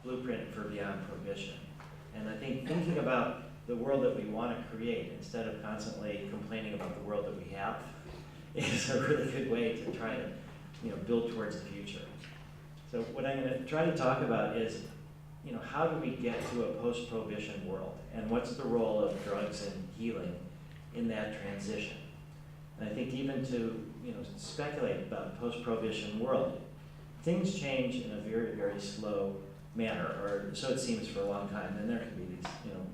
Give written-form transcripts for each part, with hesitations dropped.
blueprint for beyond prohibition. And I think thinking about the world that we want to create instead of constantly complaining about the world that we have is a really good way to try to build towards the future. So what I'm going to try to talk about is how do we get to a post-prohibition world, and what's the role of drugs and healing in that transition? And I think even to speculate about the post-prohibition world, things change in a very, very slow manner, or so it seems for a long time. Then there can be these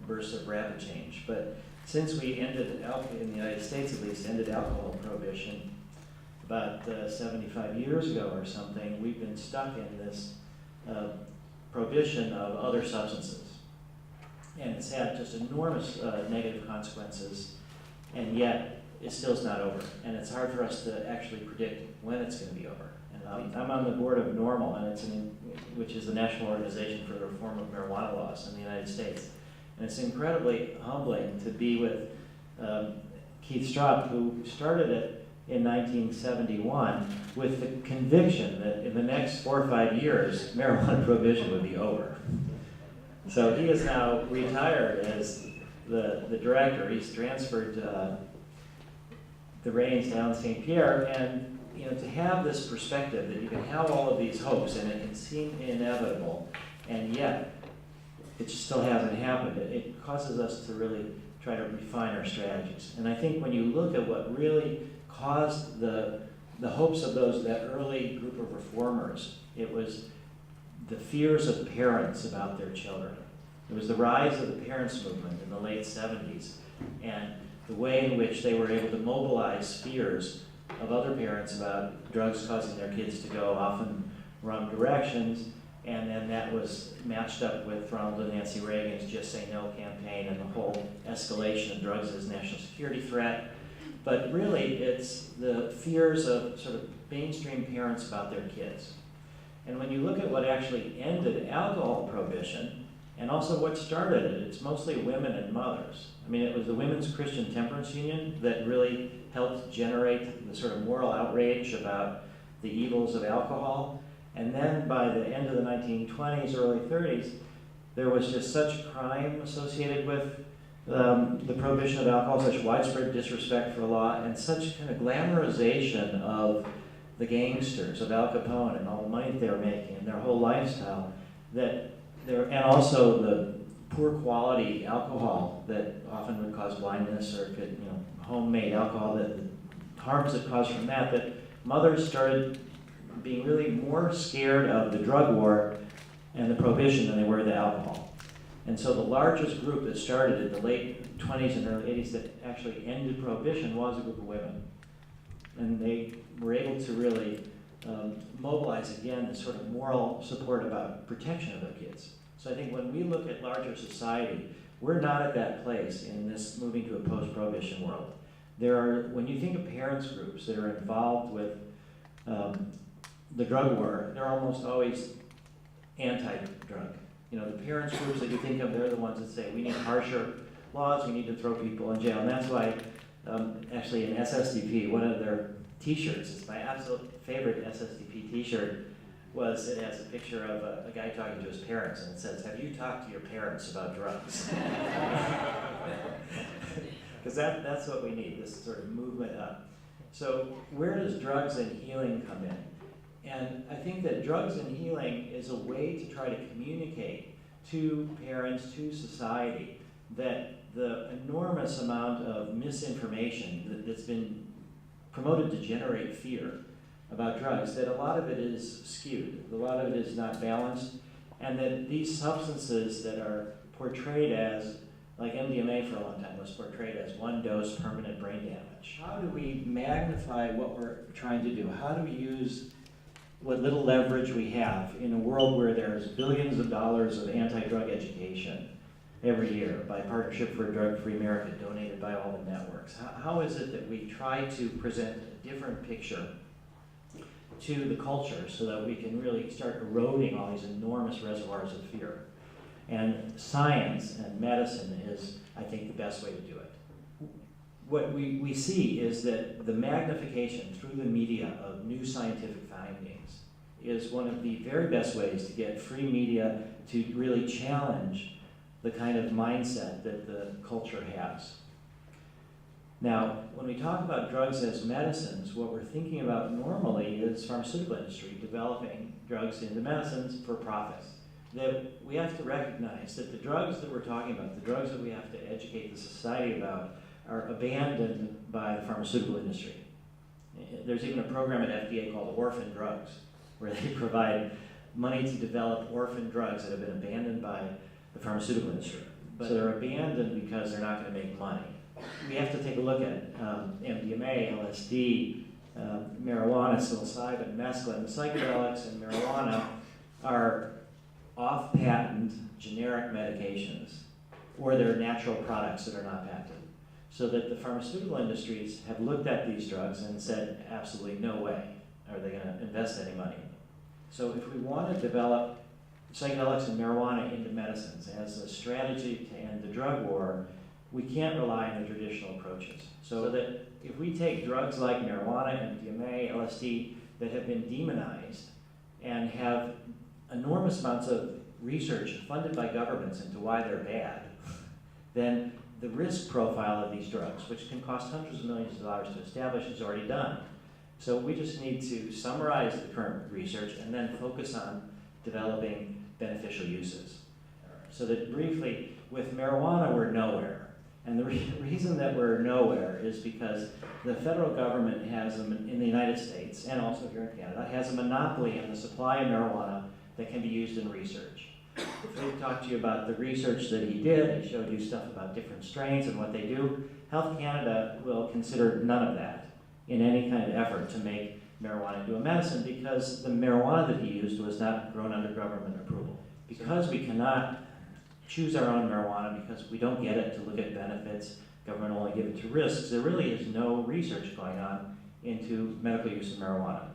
bursts of rapid change. But since we ended, in the United States at least, ended alcohol prohibition about 75 years ago or something, we've been stuck in this prohibition of other substances. And it's had just enormous negative consequences, and yet it still is not over. And it's hard for us to actually predict when it's going to be over. And I'm on the board of NORML, and which is the National Organization for the Reform of Marijuana Laws in the United States. And it's incredibly humbling to be with Keith Straub, who started it in 1971 with the conviction that in the next 4 or 5 years, marijuana prohibition would be over. So he is now retired as the director. He's transferred the reins down St. Pierre, and to have this perspective that you can have all of these hopes and it can seem inevitable, and yet it just still hasn't happened. It causes us to really try to refine our strategies. And I think when you look at what really caused the hopes of that early group of reformers, it was the fears of parents about their children. It was the rise of the parents' movement in the late 70s, and the way in which they were able to mobilize fears of other parents about drugs causing their kids to go often wrong directions, and then that was matched up with Ronald and Nancy Reagan's Just Say No campaign and the whole escalation of drugs as a national security threat. But really, it's the fears of sort of mainstream parents about their kids. And when you look at what actually ended alcohol prohibition, and also what started it, it's mostly women and mothers. I mean, it was the Women's Christian Temperance Union that really helped generate the sort of moral outrage about the evils of alcohol. And then by the end of the 1920s, early 30s, there was just such crime associated with the prohibition of alcohol, such widespread disrespect for the law, and such kind of glamorization of the gangsters, of Al Capone and all the money that they were making and their whole lifestyle, that and also the poor quality alcohol that often would cause blindness, or could, homemade alcohol, that the harms that caused from that mothers started being really more scared of the drug war and the prohibition than they were the alcohol. And so the largest group that started in the late 20s and early 80s that actually ended prohibition was a group of women. And they were able to really mobilize again this sort of moral support about protection of their kids. So I think when we look at larger society, we're not at that place in this moving to a post-prohibition world. When you think of parents groups that are involved with the drug war, they're almost always anti-drug. The parents groups that you think of, they're the ones that say, we need harsher laws, we need to throw people in jail. And that's why, actually in SSDP, one of their t-shirts, it's my absolute favorite SSDP t-shirt, it has a picture of a guy talking to his parents, and it says, have you talked to your parents about drugs? Because that's what we need, this sort of movement up. So where does drugs and healing come in? And I think that drugs and healing is a way to try to communicate to parents, to society, that the enormous amount of misinformation that's been promoted to generate fear about drugs, that a lot of it is skewed, a lot of it is not balanced, and that these substances that are portrayed as, like MDMA for a long time was portrayed as one dose permanent brain damage. How do we magnify what we're trying to do? How do we use what little leverage we have in a world where there's billions of dollars of anti-drug education every year by Partnership for a Drug-Free America, donated by all the networks? How is it that we try to present a different picture to the culture so that we can really start eroding all these enormous reservoirs of fear? And science and medicine is, I think, the best way to do it. What we see is that the magnification through the media of new scientific findings is one of the very best ways to get free media to really challenge the kind of mindset that the culture has. Now, when we talk about drugs as medicines, what we're thinking about normally is pharmaceutical industry developing drugs into medicines for profits. That we have to recognize that the drugs that we're talking about, the drugs that we have to educate the society about, are abandoned by the pharmaceutical industry. There's even a program at FDA called Orphan Drugs, where they provide money to develop orphan drugs that have been abandoned by the pharmaceutical industry. But they're abandoned because they're not going to make money. We have to take a look at MDMA, LSD, marijuana, psilocybin, mescaline. The psychedelics and marijuana are off-patent generic medications, or they're natural products that are not patented. So that the pharmaceutical industries have looked at these drugs and said, absolutely no way are they going to invest any money in them. So if we want to develop psychedelics and marijuana into medicines as a strategy to end the drug war, we can't rely on the traditional approaches. So that if we take drugs like marijuana, MDMA, LSD that have been demonized and have enormous amounts of research funded by governments into why they're bad, then the risk profile of these drugs, which can cost hundreds of millions of dollars to establish, is already done. So we just need to summarize the current research and then focus on developing beneficial uses. So that briefly, with marijuana, we're nowhere. And the reason that we're nowhere is because the federal government has, in the United States, and also here in Canada, has a monopoly on the supply of marijuana that can be used in research. Fred talked to you about the research that he did. He showed you stuff about different strains and what they do. Health Canada will consider none of that in any kind of effort to make marijuana into a medicine, because the marijuana that he used was not grown under government approval. Because we cannot choose our own marijuana, because we don't get it to look at benefits, government only give it to risks, there really is no research going on into medical use of marijuana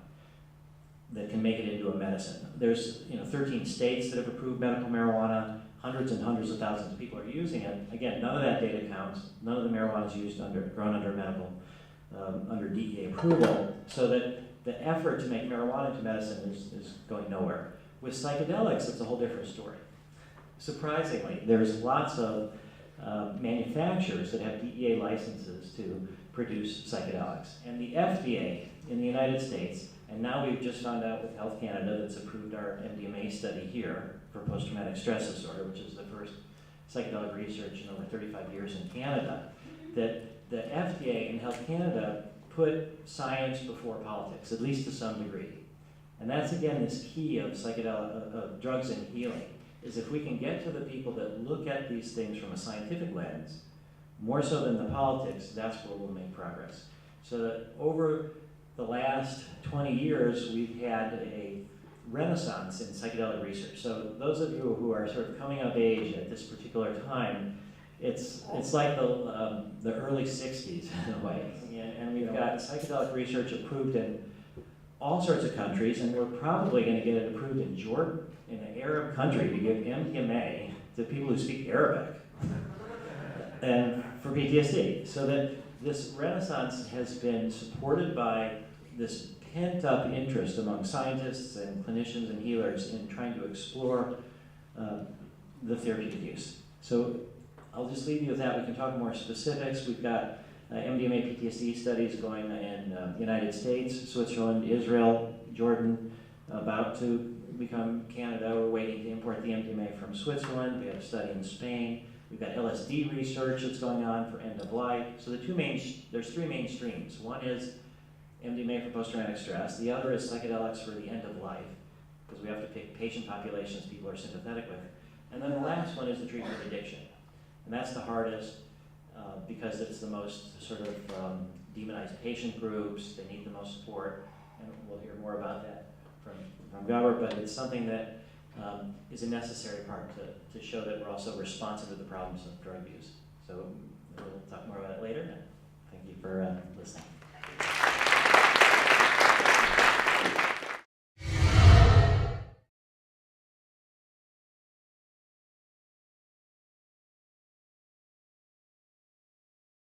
that can make it into a medicine. There's 13 states that have approved medical marijuana, hundreds and hundreds of thousands of people are using it. Again, none of that data counts. None of the marijuana is used grown under medical, under DEA approval, so that the effort to make marijuana into medicine is going nowhere. With psychedelics, it's a whole different story. Surprisingly, there's lots of manufacturers that have DEA licenses to produce psychedelics. And the FDA in the United States, and now we've just found out with Health Canada that's approved our MDMA study here for post-traumatic stress disorder, which is the first psychedelic research in over 35 years in Canada, that the FDA and Health Canada put science before politics, at least to some degree. And that's, again, this key of psychedelic drugs and healing, is if we can get to the people that look at these things from a scientific lens, more so than the politics, that's where we'll make progress. So that over the last 20 years, we've had a renaissance in psychedelic research. So those of you who are sort of coming of age at this particular time, it's like the early 60s in a way. And we've got psychedelic research approved in all sorts of countries, and we're probably going to get it approved in Jordan, in an Arab country, to give MDMA to people who speak Arabic and for PTSD. So that this renaissance has been supported by this pent-up interest among scientists and clinicians and healers in trying to explore the therapeutic use. So I'll just leave you with that. We can talk more specifics. We've got MDMA PTSD studies going in the United States, Switzerland, Israel, Jordan, about to become Canada. We're waiting to import the MDMA from Switzerland. We have a study in Spain. We've got LSD research that's going on for end of life. So there's three main streams. One is MDMA for post-traumatic stress. The other is psychedelics for the end of life, because we have to pick patient populations people are sympathetic with. And then the last one is the treatment of addiction. And that's the hardest because it's the most sort of demonized patient groups. They need the most support. And we'll hear more about that from Gabor, but it's something that is a necessary part to show that we're also responsive to the problems of drug use. So we'll talk more about it later. Thank you for listening.